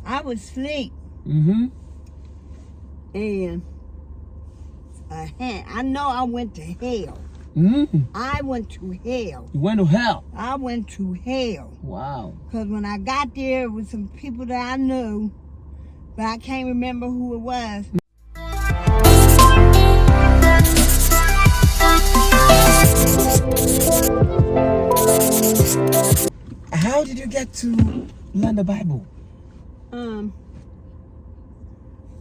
I was asleep. Mm-hmm. And I know I went to hell. Mm-hmm. I went to hell. You went to hell. I went to hell. Wow. Because when I got there, it was some people that I knew, but I can't remember who it was. How did you get to learn the Bible?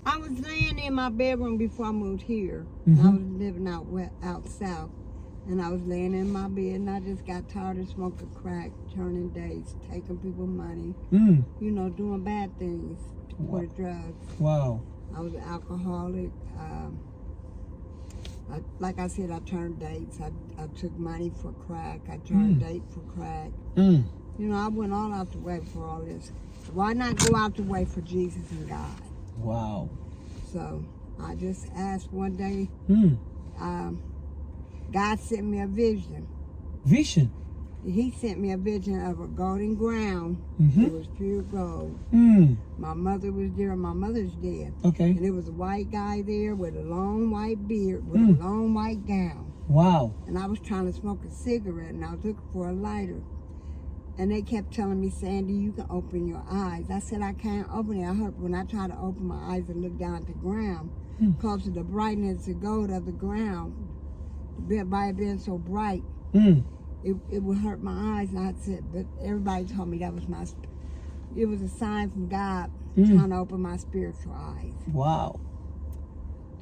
I was laying in my bedroom before I moved here. Mm-hmm. I was living out south. And I was laying in my bed, and I just got tired of smoking crack, turning dates, taking people's money, you know, doing bad things for the drugs. Wow. I was an alcoholic. Like I said, I turned dates. I took money for crack. I turned date for crack. You know, I went all out the way for all this. Why not go out the way for Jesus and God? Wow. So I just asked one day, God sent me a vision. Vision? He sent me a vision of a golden ground. It was pure gold. My mother was there. My mother's dead. Okay. And there was a white guy there with a long white beard, with a long white gown. Wow. And I was trying to smoke a cigarette, and I was looking for a lighter. And they kept telling me, Sandy, you can open your eyes. I said, I can't open it. I heard when I tried to open my eyes and look down at the ground, because of the brightness of gold of the ground, by it being so bright, it would hurt my eyes. And I said, but everybody told me that was it was a sign from God trying to open my spiritual eyes. Wow.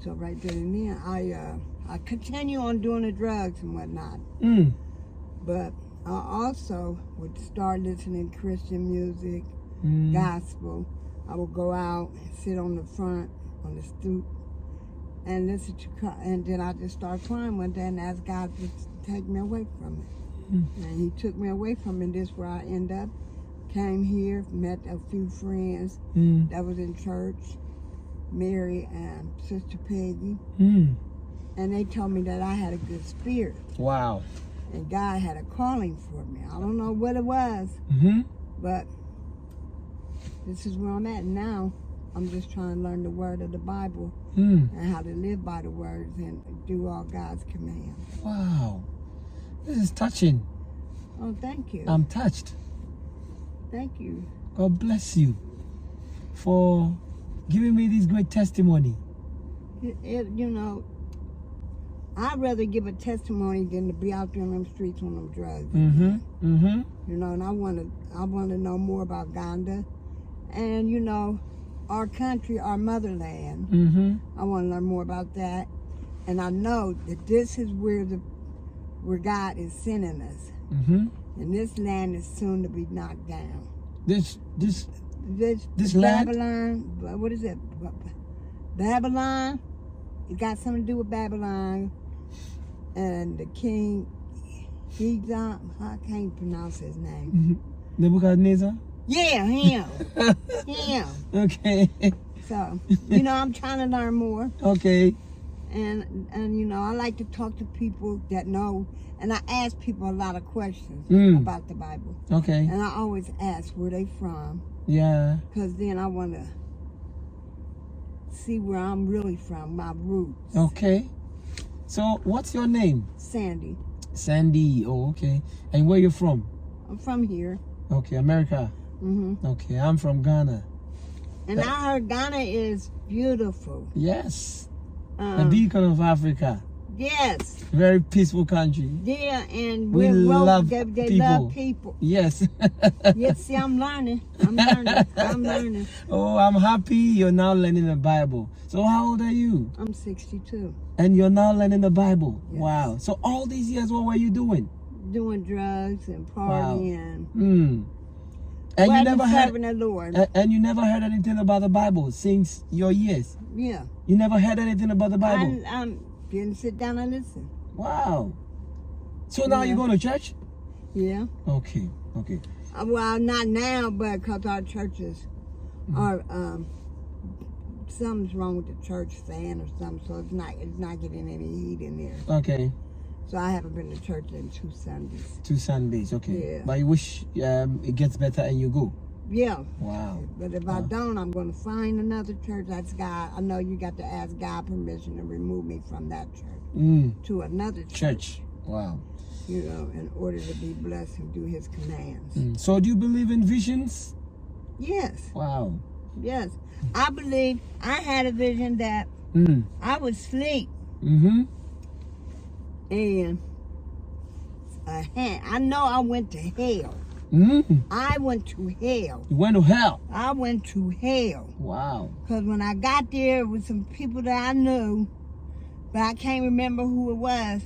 So right then and then, I continue on doing the drugs and whatnot. But I also would start listening to Christian music, gospel. I would go out and sit on the front, on the stoop, and listen to, and then I just started crying one day and asked God to take me away from it. And he took me away from it, and this is where I end up. Came here, met a few friends that was in church, Mary and Sister Peggy, and they told me that I had a good spirit. Wow. And God had a calling for me. I don't know what it was, but this is where I'm at now. I'm just trying to learn the word of the Bible and how to live by the words and do all God's commands. Wow. This is touching. Oh, thank you. I'm touched. Thank you. God bless you for giving me this great testimony. You know, I'd rather give a testimony than to be out there on them streets on them drugs. You know, and I want to know more about Uganda, and you know, our country, our motherland. I want to learn more about that, and I know that this is where God is sending us, and this land is soon to be knocked down. This Babylon, land? what is it? Babylon. It got something to do with Babylon. And the king, I can't pronounce his name. Nebuchadnezzar? Yeah, him. Him. Okay. So, you know, I'm trying to learn more. Okay. And you know, I like to talk to people that know, and I ask people a lot of questions about the Bible. Okay. And I always ask where they from. Yeah. Because then I want to see where I'm really from, my roots. Okay. So, what's your name? Sandy. Sandy. Oh, okay. And where you from? I'm from here. Okay, America. Okay, I'm from Ghana. And I heard Ghana is beautiful. Yes. The beacon of Africa. Yes. Very peaceful country. Yeah, and we love they people. love people. Yes. Yes, see, I'm learning. I'm learning. Oh, I'm happy you're now learning the Bible. So how old are you? I'm 62. And you're now learning the Bible. Yes. Wow. So all these years, what were you doing? Doing drugs and partying. Wow. And you never serving the Lord. And you never heard anything about the Bible since your years? Yeah. You never heard anything about the Bible? I didn't sit down and listen. Wow. So now you go to church? Yeah. Okay. Okay. Well, not now, but because our churches are, something's wrong with the church fan or something, so it's not getting any heat in there. Okay. So I haven't been to church in 2 Sundays. 2 Sundays, okay. Yeah. But you wish it gets better and you go? Yeah. Wow. But if I don't, I'm going to find another church. That's God. I know you got to ask God permission to remove me from that church to another church. Wow. You know, in order to be blessed and do His commands. So do you believe in visions? Yes. Wow. Yes. I believe I had a vision that I would sleep. And I know I went to hell. I went to hell. You went to hell? I went to hell. Wow. Because when I got there, it was some people that I knew, but I can't remember who it was.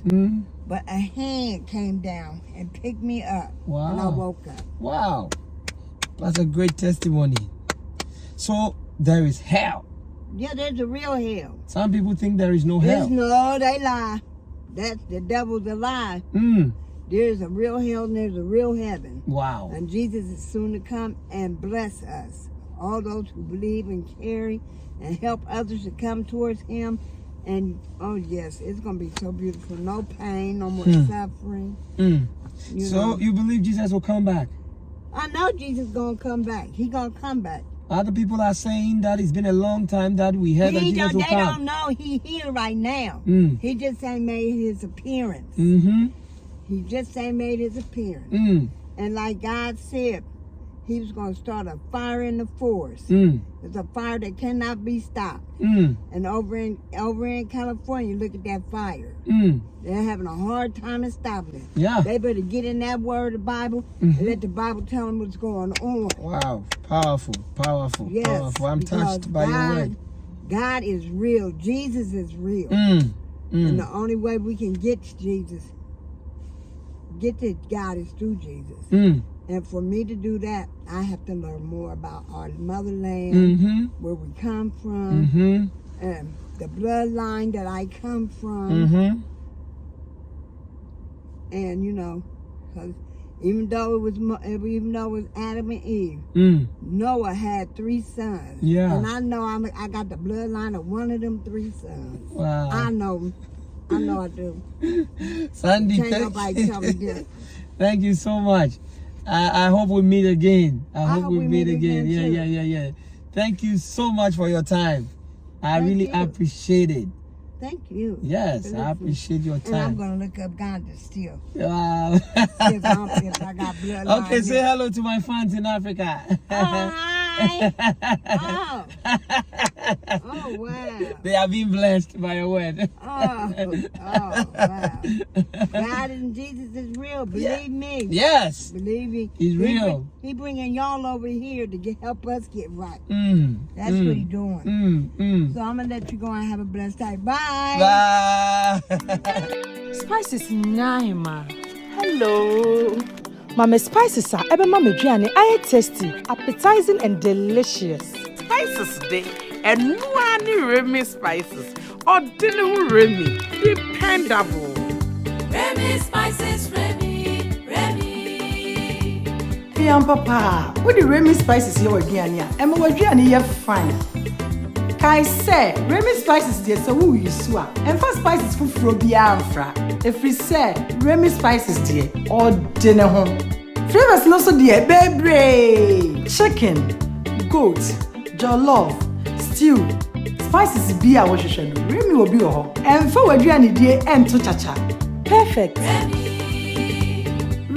But a hand came down and picked me up. Wow. And I woke up. Wow. That's a great testimony. So there is hell. Yeah, there's a real hell. Some people think there is no hell. No, they lie. That's the devil's a lie. There's a real hell and there's a real heaven. Wow. And Jesus is soon to come and bless us. All those who believe and carry and help others to come towards Him. And, oh yes, it's going to be so beautiful. No pain, no more suffering. You know. You believe Jesus will come back? I know Jesus is going to come back. He going to come back. Other people are saying that it's been a long time that we heard that Jesus will come. They don't know He here right now. He just ain't made His appearance. He just ain't made His appearance. And like God said, He was going to start a fire in the forest. It's a fire that cannot be stopped. And over in California, look at that fire. They're having a hard time stopping it. Yeah. They better get in that word, the Bible, and let the Bible tell them what's going on. Wow. Powerful. Powerful. Yes, Powerful. I'm touched by your word. God is real. Jesus is real. And the only way we can get to Jesus, get to God, is through Jesus. And for me to do that, I have to learn more about our motherland, where we come from, and the bloodline that I come from. And you know, 'cause even though it was Adam and Eve, Noah had 3 sons. Yeah. And I know I got the bloodline of one of them 3 sons. Wow. I know I do. Sandy, Can't nobody tell me this. thank you so much. I hope we meet again. I hope we meet again. too. Yeah. Thank you so much for your time. I really appreciate it. Thank you. Yes, I appreciate your time. And I'm going to look up Gandhi still. Wow. if I got bloodline. Okay, say hello to my fans in Africa. Oh, hi. Oh, wow. They are being blessed by your word. Oh, wow. God and Jesus is real. Believe me. Yes. Believe me. He's real. He bringing y'all over here to help us get right. That's what He's doing. So I'm going to let you go and have a blessed day. Bye. Bye. Spices Naima. Hello. Mama spices are ebe mama aduane aye tasty, appetizing and delicious. Spices day and no Remy spices or dinner Remy dependable. Remy spices, Remy. Fiam papa, what the Remy spices you aduane a? Ema aduane ye fine. Kai say Remy spices dey so who you so a. Emfa spices fufuro bia amfra. If we say Remy spices dey or dinner home. Flavors no so dey bebre. Chicken, goat, jollof, stew. Spices bia wo hwehwe no. Remy will be ho. Emfa waduane dey ento chacha. Perfect.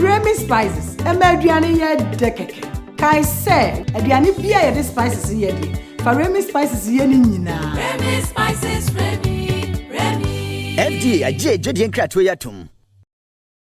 Remy spices. Ema aduane ye dekeke. Kai say aduane bia ye dey spices ye dey. Remy spices ye ni nyina. Remy spices, Remy. FDA, J. Jodian Cratway Atom.